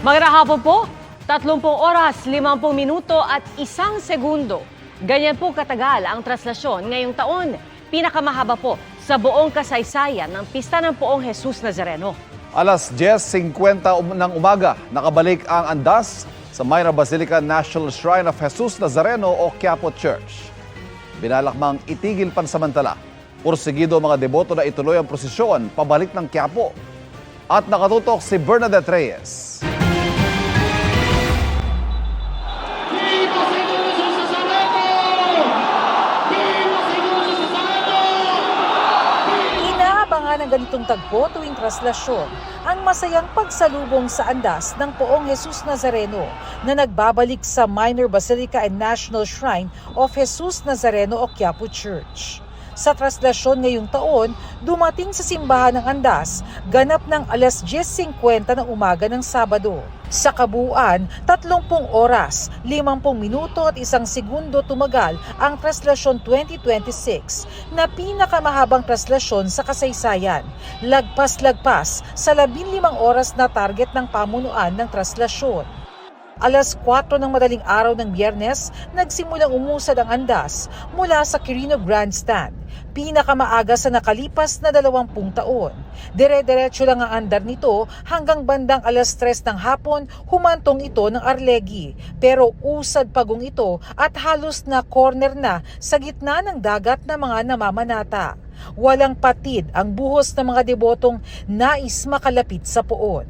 Magandang hapon po, 30 oras, 50 minuto at 1 segundo. Ganyan po katagal ang traslasyon ngayong taon. Pinakamahaba po sa buong kasaysayan ng Pista ng Poong Jesus Nazareno. Alas 10:50 ng umaga, nakabalik ang andas sa Minor Basilica National Shrine of Jesus Nazareno o Quiapo Church. Binalakmang itigil pansamantala. Porsigido ang mga deboto na ituloy ang prosesyon pabalik ng Quiapo. At nakatutok si Bernadette Reyes. Inaabangan ng ganitong tagpo tuwing traslasyon ang masayang pagsalubong sa andas ng Poong Jesus Nazareno na nagbabalik sa Minor Basilica and National Shrine of Jesus Nazareno o Quiapo Church. Sa traslasyon ngayong taon, dumating sa simbahan ng andas ganap ng alas 10:50 ng umaga ng Sabado. Sa kabuuan, 30 oras, 50 minuto at 1 segundo tumagal ang traslasyon 2026 na pinakamahabang traslasyon sa kasaysayan. Lagpas-lagpas sa 15 oras na target ng pamunuan ng traslasyon. Alas 4 ng madaling araw ng Biyernes, nagsimulang umusad ang andas mula sa Quirino Grandstand, pinakamaaga sa nakalipas na 20 taon. Dire-diretso lang ang andar nito hanggang bandang alas 3 ng hapon, humantong ito ng Arlegui. Pero usad pagong ito at halos na corner na sa gitna ng dagat na mga namamanata. Walang patid ang buhos ng mga debotong nais makalapit sa poon.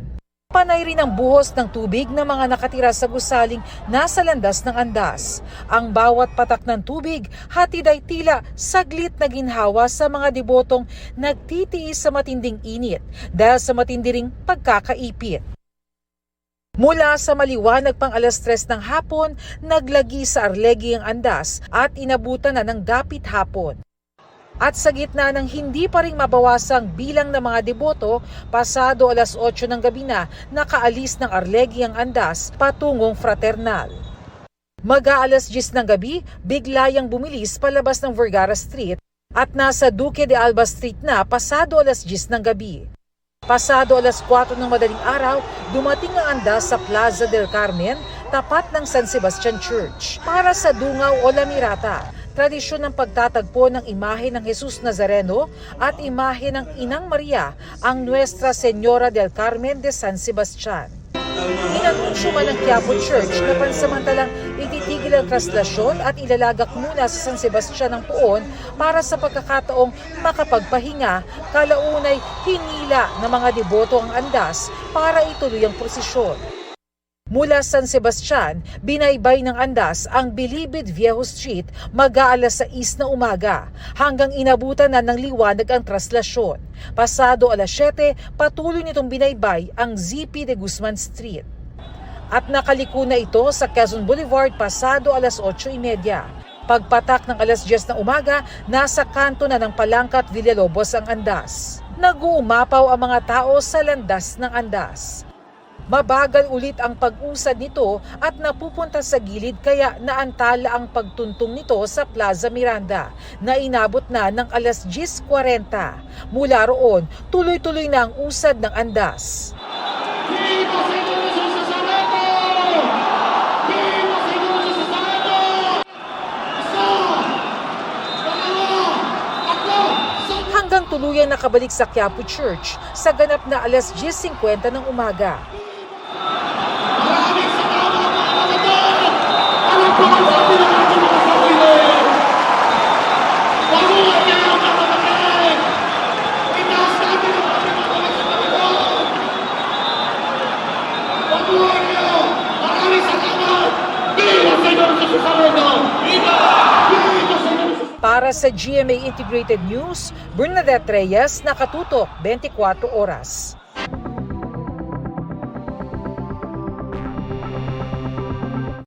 Panay rin ang buhos ng tubig ng mga nakatira sa gusaling nasa landas ng andas. Ang bawat patak ng tubig, hatid ay tila saglit na ginhawa sa mga debotong nagtitiis sa matinding init dahil sa matindi ring pagkakaipit. Mula sa maliwanag pang alas 3 ng hapon, naglagi sa Arlegui ang andas at inabutan na ng dapit hapon. At sa gitna ng hindi pa rin mabawasang bilang ng mga deboto, pasado alas 8 ng gabi na nakaalis ng Arlegui ang andas patungong Fraternal. Mag-aalas 10 ng gabi, biglayang bumilis palabas ng Vergara Street at nasa Duque de Alba Street na pasado alas 10 ng gabi. Pasado alas 4 ng madaling araw, dumating ang andas sa Plaza del Carmen, tapat ng San Sebastian Church, para sa Dungaw o Lamirata. Tradisyon ng pagtatagpo ng imahe ng Jesus Nazareno at imahe ng Inang Maria, ang Nuestra Señora del Carmen de San Sebastian. Inanunsyo man ng Quiapo Church na pansamantalang ititigil ang traslasyon at ilalagak muna sa San Sebastian ng Poon para sa pagkakataong makapagpahinga, kalaunay hinila ng mga deboto ang andas para ituloy ang prosesyon. Mula San Sebastian, binaybay ng andas ang Bilibid Viejo Street mag-aalas 6 na umaga hanggang inabutan na ng liwanag ang traslasyon. Pasado alas 7, patuloy nitong binaybay ang ZP de Guzman Street. At nakaliko na ito sa Quezon Boulevard pasado alas 8:30. Pagpatak ng alas 10 ng umaga, nasa kanto na ng Palangka at Villalobos ang andas. Nag-uumapaw ang mga tao sa landas ng andas. Mabagal ulit ang pag-usad nito at napupunta sa gilid kaya naantala ang pagtuntong nito sa Plaza Miranda na inabot na ng alas 10:40. Mula roon, tuloy-tuloy na ang usad ng andas. Hanggang tuluyan nakabalik sa Quiapo Church sa ganap na alas 10:50 ng umaga. Para sa GMA Integrated News, Bernadette Reyes, nakatutok 24 oras.